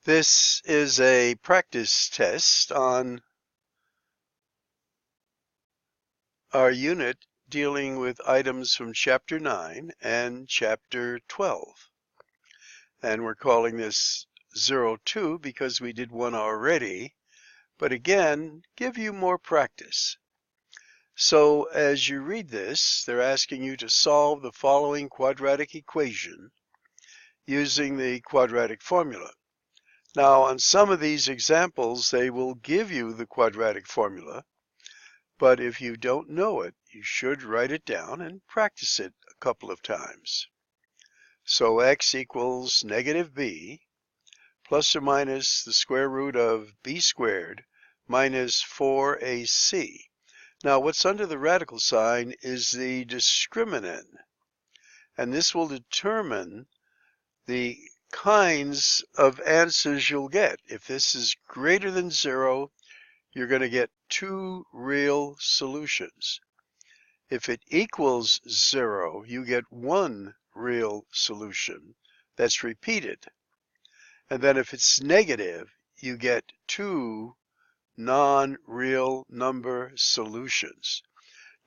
This is a practice test on our unit dealing with items from Chapter 9 and Chapter 12. And we're calling this 02 because we did one already, but again, give you more practice. So as you read this, they're asking you to solve the following quadratic equation using the quadratic formula. Now, on some of these examples, they will give you the quadratic formula, but if you don't know it, you should write it down and practice it a couple of times. So x equals negative b plus or minus the square root of b squared minus 4ac. Now, what's under the radical sign is the discriminant, and this will determine the kinds of answers you'll get. If this is greater than 0, you're going to get 2 real solutions. If it equals 0, you get 1 real solution that's repeated. And then if it's negative, you get 2 non-real number solutions.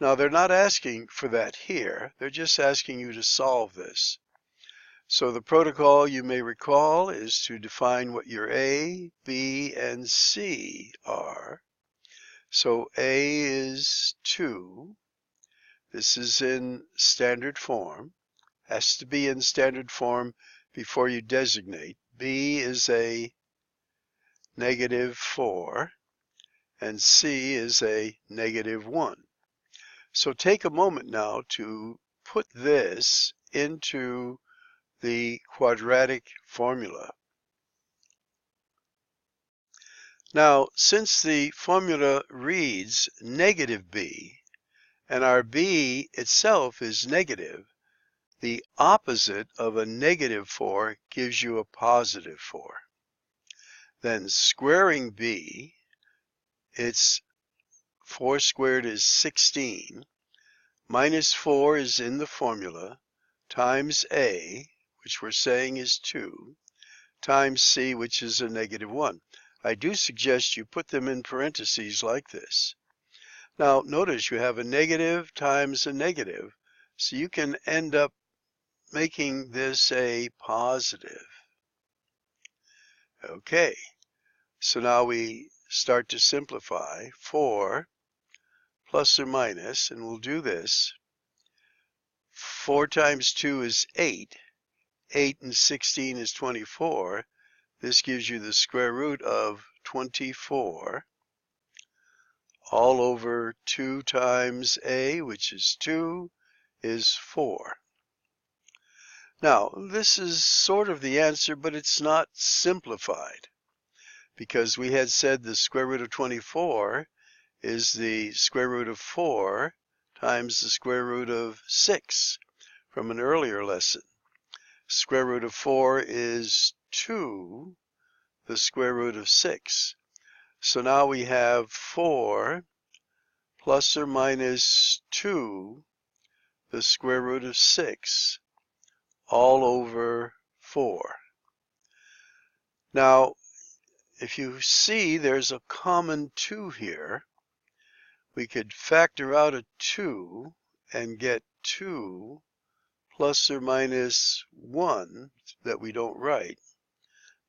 Now, they're not asking for that here. They're just asking you to solve this. So the protocol, you may recall, is to define what your A, B, and C are. So A is 2. This is in standard form. Has to be in standard form before you designate. B is a negative 4, and C is a negative 1. So take a moment now to put this into the quadratic formula. Now, since the formula reads negative b, and our b itself is negative, the opposite of a negative 4 gives you a positive 4. Then squaring b, it's 4 squared is 16, minus 4 is in the formula, times a, which we're saying is 2, times c, which is a negative 1. I do suggest you put them in parentheses like this. Now, notice you have a negative times a negative, so you can end up making this a positive. Okay, so now we start to simplify. 4 plus or minus, and we'll do this. 4 times 2 is 8. 8 and 16 is 24. This gives you the square root of 24 all over 2 times a, which is 2, is 4. Now, this is sort of the answer, but it's not simplified, because we had said the square root of 24 is the square root of 4 times the square root of 6 from an earlier lesson. Square root of 4 is 2, the square root of 6. So now we have 4 plus or minus 2, the square root of 6, all over 4. Now, if you see there's a common 2 here, we could factor out a 2 and get 2 plus or minus 1 that we don't write,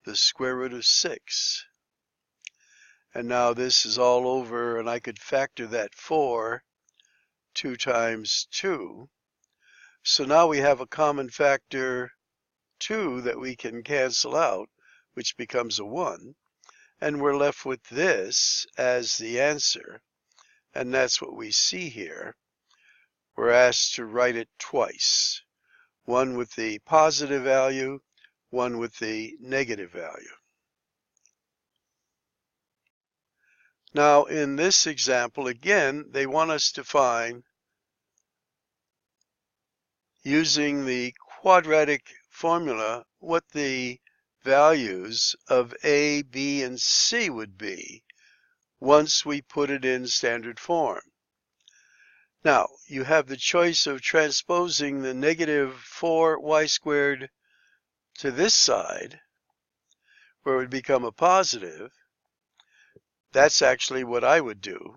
the square root of 6. And now this is all over, and I could factor that 4, 2 times 2. So now we have a common factor 2 that we can cancel out, which becomes a 1. And we're left with this as the answer. And that's what we see here. We're asked to write it twice. One with the positive value, one with the negative value. Now, in this example, again, they want us to find, using the quadratic formula, what the values of A, B, and C would be once we put it in standard form. Now, you have the choice of transposing the negative 4y squared to this side, where it would become a positive, that's actually what I would do.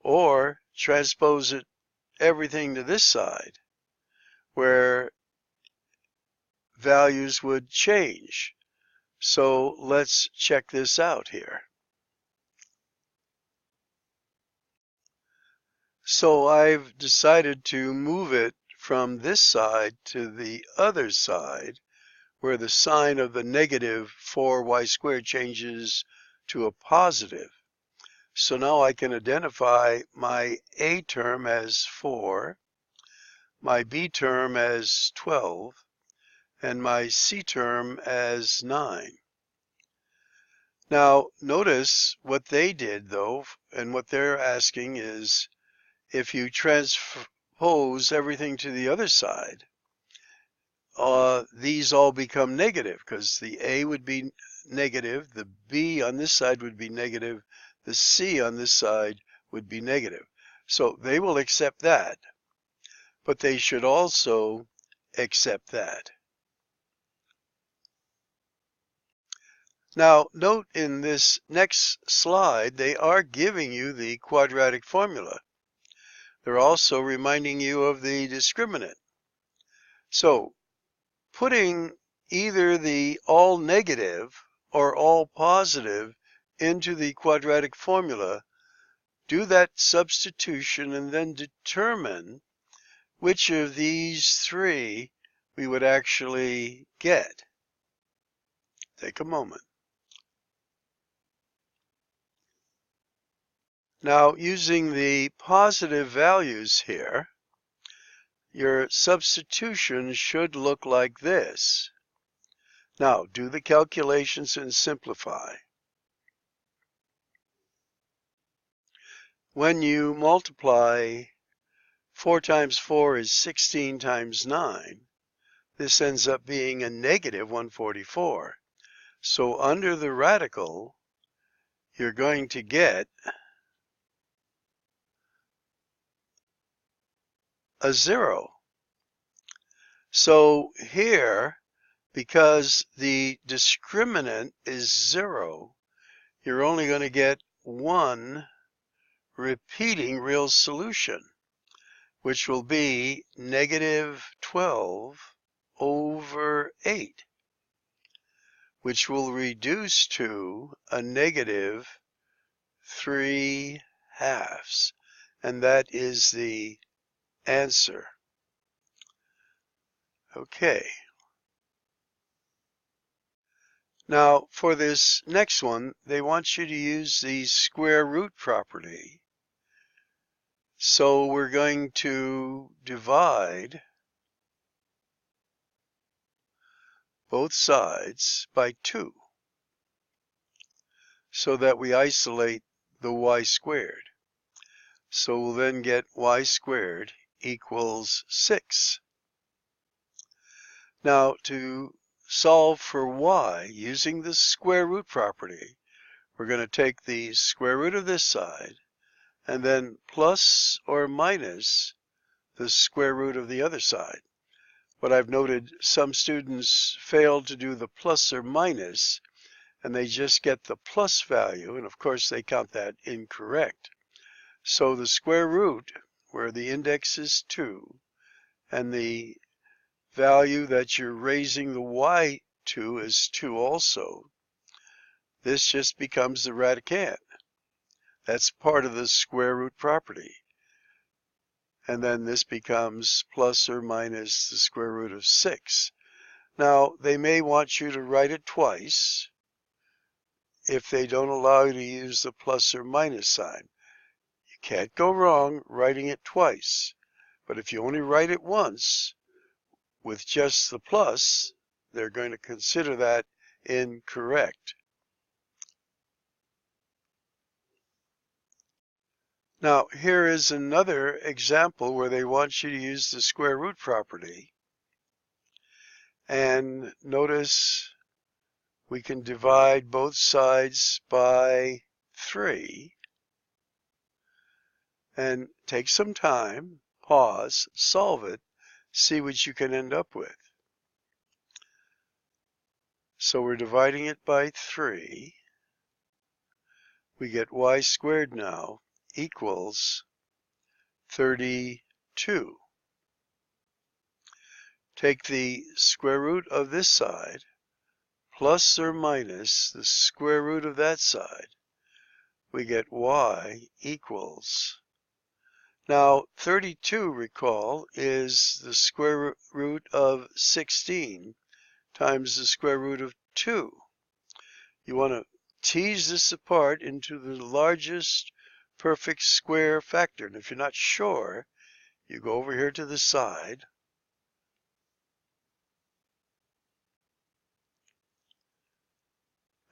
Or transpose it everything to this side, where values would change. So let's check this out here. So I've decided to move it from this side to the other side, where the sign of the negative 4y squared changes to a positive. So now I can identify my A term as 4, my B term as 12, and my C term as 9. Now notice what they did though, and what they're asking is, if you transpose everything to the other side, these all become negative, because the A would be negative, the B on this side would be negative, the C on this side would be negative. So they will accept that, but they should also accept that. Now note in this next slide, they are giving you the quadratic formula. They're also reminding you of the discriminant. So putting either the all negative or all positive into the quadratic formula, do that substitution and then determine which of these three we would actually get. Take a moment. Now, using the positive values here, your substitution should look like this. Now, do the calculations and simplify. When you multiply 4 times 4 is 16 times 9, this ends up being a negative 144. So under the radical, you're going to get a 0. So here, because the discriminant is 0, you're only going to get one repeating real solution, which will be negative 12 over 8, which will reduce to a negative 3/2. And that is the answer. Okay. Now, for this next one, they want you to use the square root property. So we're going to divide both sides by 2 so that we isolate the y squared. So we'll then get y squared equals 6. Now, to solve for y using the square root property, we're going to take the square root of this side and then plus or minus the square root of the other side. But I've noted some students fail to do the plus or minus, and they just get the plus value, and of course they count that incorrect. So the square root, where the index is 2, and the value that you're raising the y to is 2 also, this just becomes the radicand. That's part of the square root property. And then this becomes plus or minus the square root of 6. Now, they may want you to write it twice if they don't allow you to use the plus or minus sign. You can't go wrong writing it twice. But if you only write it once with just the plus, they're going to consider that incorrect. Now, here is another example where they want you to use the square root property. And notice we can divide both sides by 3. And take some time, pause, solve it, see what you can end up with. So we're dividing it by 3. We get y squared now equals 32. Take the square root of this side plus or minus the square root of that side. We get y equals. Now 32, recall, is the square root of 16 times the square root of 2. You want to tease this apart into the largest perfect square factor. And if you're not sure, you go over here to the side.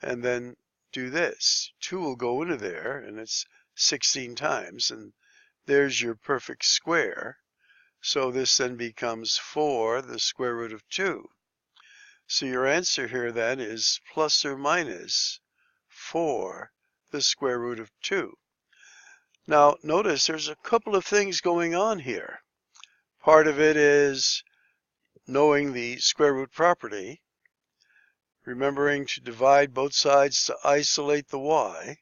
And then do this. 2 will go into there, and it's 16 times. And there's your perfect square. So this then becomes 4, the square root of 2. So your answer here then is plus or minus 4, the square root of 2. Now notice there's a couple of things going on here. Part of it is knowing the square root property, remembering to divide both sides to isolate the y,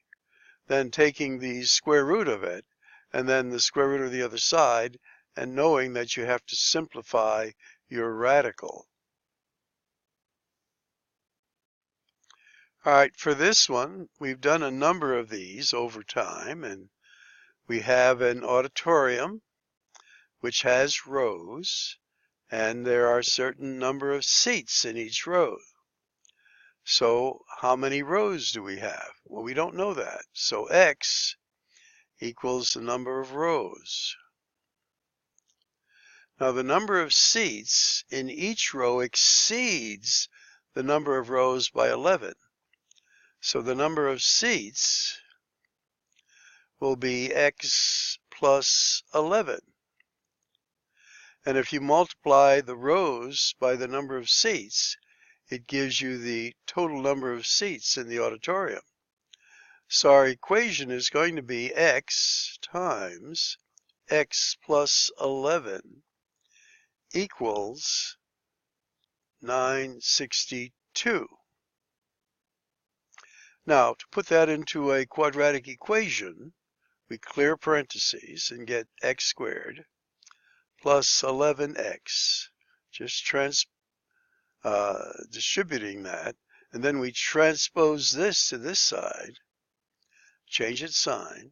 then taking the square root of it, and then the square root of the other side, and knowing that you have to simplify your radical. All right, for this one, we've done a number of these over time, and we have an auditorium which has rows, and there are a certain number of seats in each row. So how many rows do we have? Well, we don't know that. So x equals the number of rows. Now the number of seats in each row exceeds the number of rows by 11. So the number of seats will be x plus 11. And if you multiply the rows by the number of seats, it gives you the total number of seats in the auditorium. So our equation is going to be x times x plus 11 equals 962. Now, to put that into a quadratic equation, we clear parentheses and get x squared plus 11x, just distributing that, and then we transpose this to this side, change its sign,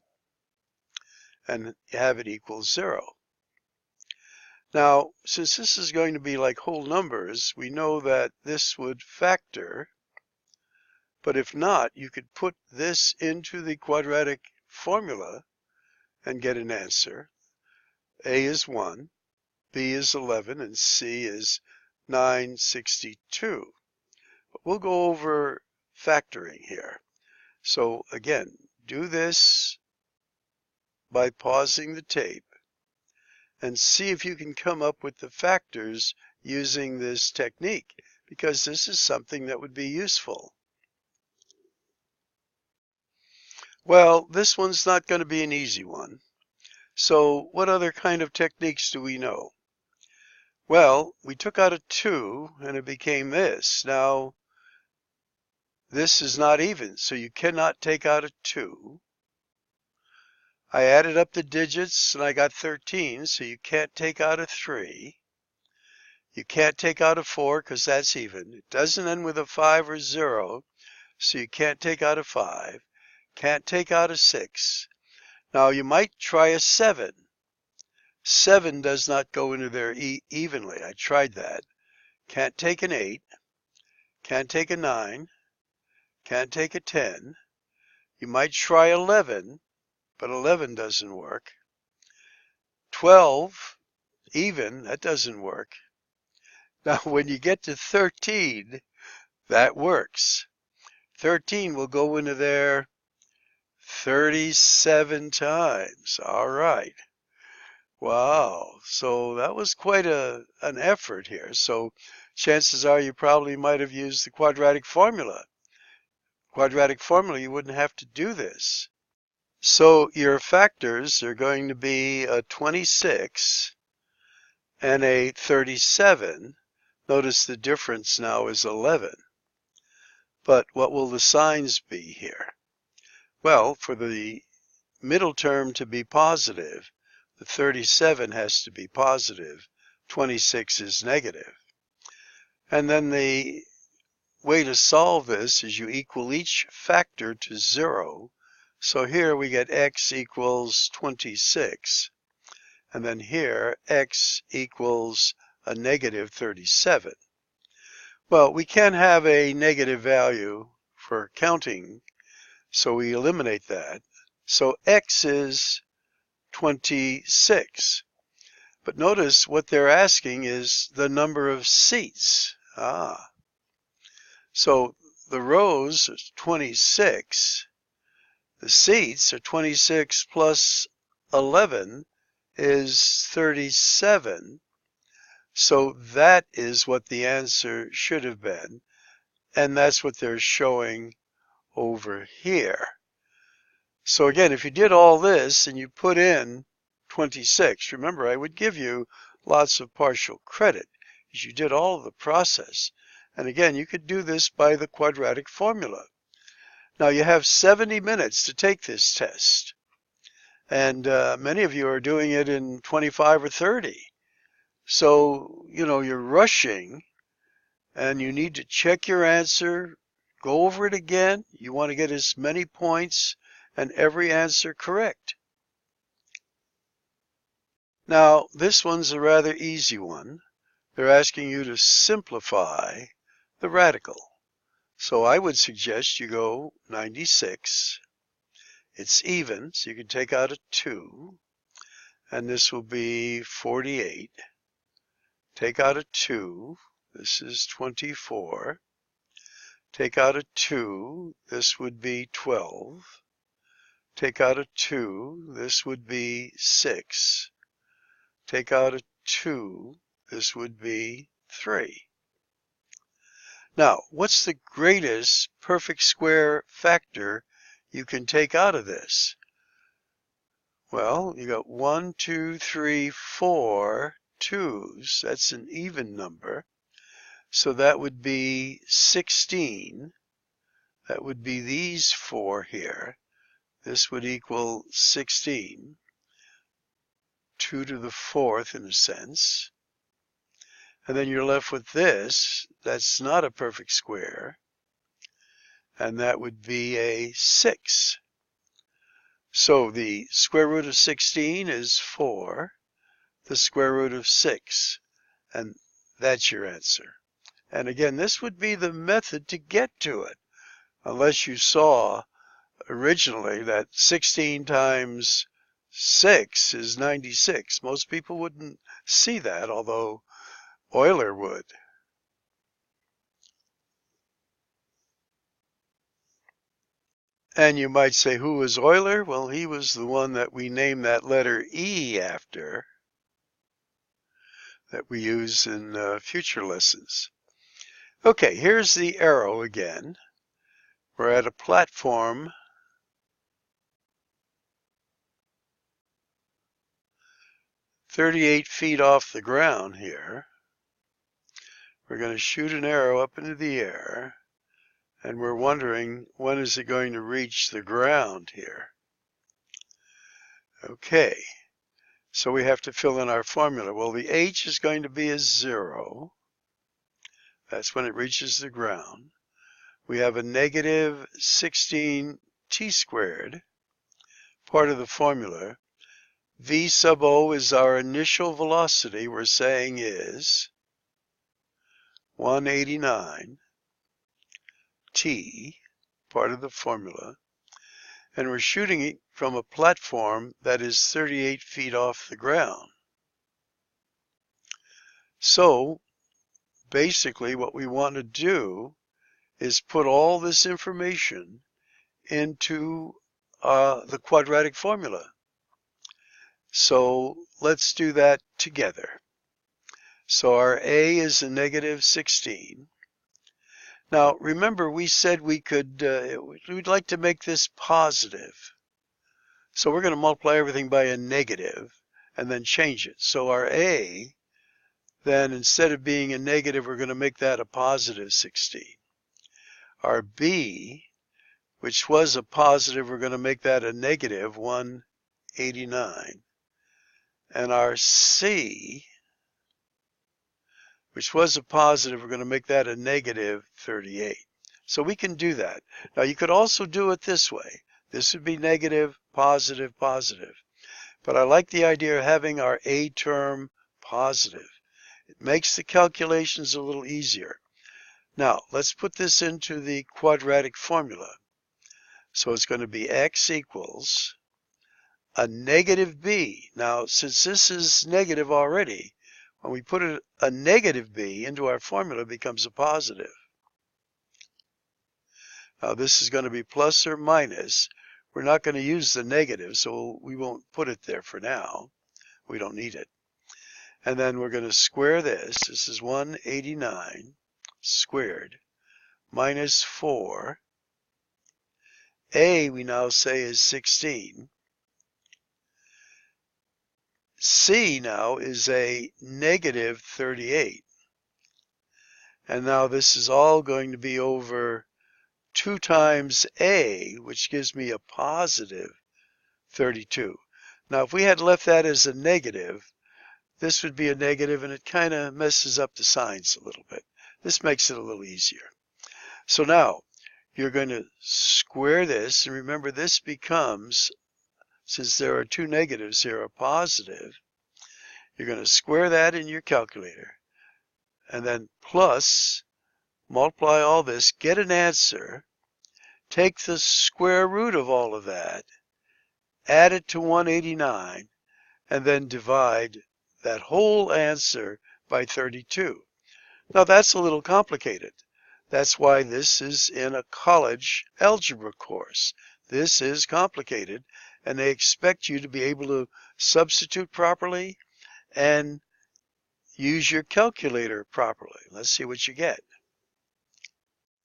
and have it equal 0. Now, since this is going to be like whole numbers, we know that this would factor, but if not, you could put this into the quadratic formula and get an answer. A is 1, B is 11, and C is 962. But we'll go over factoring here. So again, do this by pausing the tape and see if you can come up with the factors using this technique, because this is something that would be useful. Well, this one's not going to be an easy one. So what other kind of techniques do we know? Well, we took out a 2 and it became this. Now, this is not even, so you cannot take out a 2. I added up the digits and I got 13, so you can't take out a 3. You can't take out a 4 because that's even. It doesn't end with a 5 or 0, so you can't take out a 5. Can't take out a 6. Now you might try a 7. 7 does not go into there evenly. I tried that. Can't take an 8. Can't take a 9. Can't take a 10. You might try 11, but 11 doesn't work. 12, even, that doesn't work. Now when you get to 13, that works. 13 will go into there 37 times. All right. Wow. So that was quite an effort here. So chances are you probably might have used the quadratic formula. Quadratic formula, you wouldn't have to do this. So your factors are going to be a 26 and a 37. Notice the difference now is 11. But what will the signs be here? Well, for the middle term to be positive, the 37 has to be positive, 26 is negative. And then the way to solve this is you equal each factor to 0. So here we get x equals 26. And then here, x equals a negative 37. Well, we can't have a negative value for counting, so we eliminate that. So x is 26. But notice what they're asking is the number of seats. So the rows are 26. The seats are 26 plus 11 is 37. So that is what the answer should have been. And that's what they're showing over here. So again, if you did all this and you put in 26, remember I would give you lots of partial credit because you did all of the process. And again, you could do this by the quadratic formula. Now you have 70 minutes to take this test. And many of you are doing it in 25 or 30. So, you're rushing and you need to check your answer, go over it again. You want to get as many points and every answer correct. Now, this one's a rather easy one. They're asking you to simplify the radical. So I would suggest you go 96. It's even, so you can take out a 2. And this will be 48. Take out a 2. This is 24. Take out a 2. This would be 12. Take out a 2. This would be 6. Take out a 2. This would be 3. Now, what's the greatest perfect square factor you can take out of this? Well, you got 1, 2, 3, 4 2's. That's an even number. So that would be 16. That would be these 4 here. This would equal 16. 2 to the 4th in a sense. And then you're left with this. That's not a perfect square. And that would be a 6. So the square root of 16 is 4. The square root of 6. And that's your answer. And again, this would be the method to get to it. Unless you saw originally that 16 times 6 is 96. Most people wouldn't see that, although Euler would. And you might say, who was Euler? Well, he was the one that we named that letter E after, that we use in future lessons. Okay, here's the arrow again. We're at a platform 38 feet off the ground here. We're going to shoot an arrow up into the air, and we're wondering, when is it going to reach the ground here? Okay, so we have to fill in our formula. Well, the h is going to be a 0. That's when it reaches the ground. We have a negative 16 t squared, part of the formula. V sub o is our initial velocity, we're saying is 189 t, part of the formula. And we're shooting it from a platform that is 38 feet off the ground. So basically what we want to do is put all this information into the quadratic formula. So let's do that together. So our A is a negative 16. Now remember, we said we'd like to make this positive. So we're going to multiply everything by a negative and then change it. So our A, then instead of being a negative, we're going to make that a positive 16. Our B, which was a positive, we're going to make that a negative 189. And our C, which was a positive, we're going to make that a negative 38. So we can do that. Now you could also do it this way. This would be negative, positive, positive. But I like the idea of having our A term positive. It makes the calculations a little easier. Now let's put this into the quadratic formula. So it's going to be x equals a negative b. Now since this is negative already, when we put a negative b into our formula, it becomes a positive. Now this is going to be plus or minus. We're not going to use the negative, so we won't put it there for now. We don't need it. And then we're going to square this. This is 189 squared minus 4. A, we now say, is 16. C now is a negative 38. And now this is all going to be over 2 times A, which gives me a positive 32. Now, if we had left that as a negative, this would be a negative, and it kind of messes up the signs a little bit. This makes it a little easier. So now, you're going to square this, and remember this becomes, since there are 2 negatives here, a positive. You're going to square that in your calculator, and then plus, multiply all this, get an answer, take the square root of all of that, add it to 189, and then divide that whole answer by 32. Now that's a little complicated. That's why this is in a college algebra course. This is complicated, and they expect you to be able to substitute properly and use your calculator properly. Let's see what you get.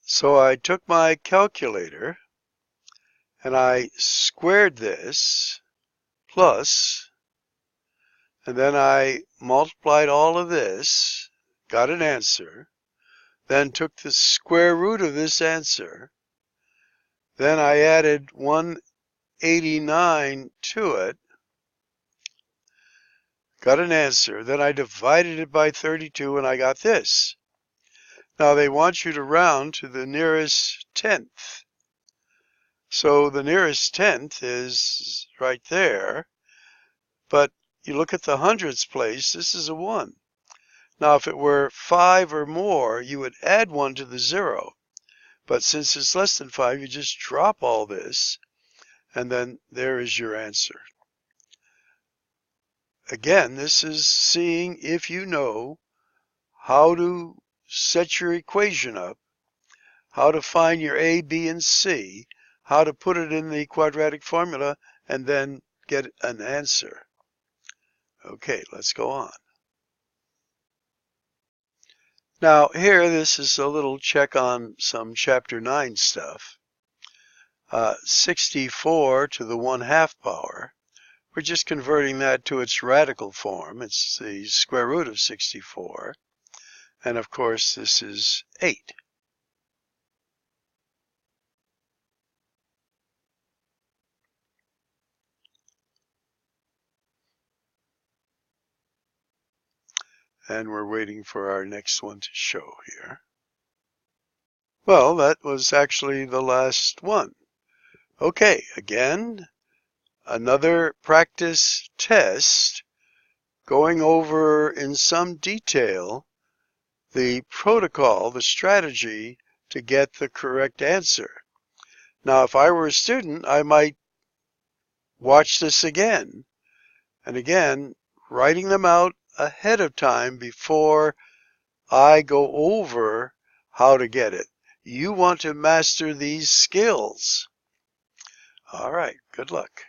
So I took my calculator and I squared this plus, and then I multiplied all of this, got an answer, then took the square root of this answer, then I added 189 to it, got an answer, then I divided it by 32 and I got this. Now they want you to round to the nearest tenth. So the nearest tenth is right there, but you look at the hundredths place, this is a 1. Now if it were 5 or more, you would add 1 to the 0. But since it's less than 5, you just drop all this, and then there is your answer. Again, this is seeing if you know how to set your equation up, how to find your A, B, and C, how to put it in the quadratic formula, and then get an answer. Okay, let's go on. Now here, this is a little check on some chapter 9 stuff. 64 to the 1/2 power. We're just converting that to its radical form. It's the square root of 64. And of course, this is 8. And we're waiting for our next one to show here. Well, that was actually the last one. Okay, again, another practice test going over in some detail the protocol, the strategy to get the correct answer. Now, if I were a student, I might watch this again and again, writing them out ahead of time before I go over how to get it. You want to master these skills. All right, good luck.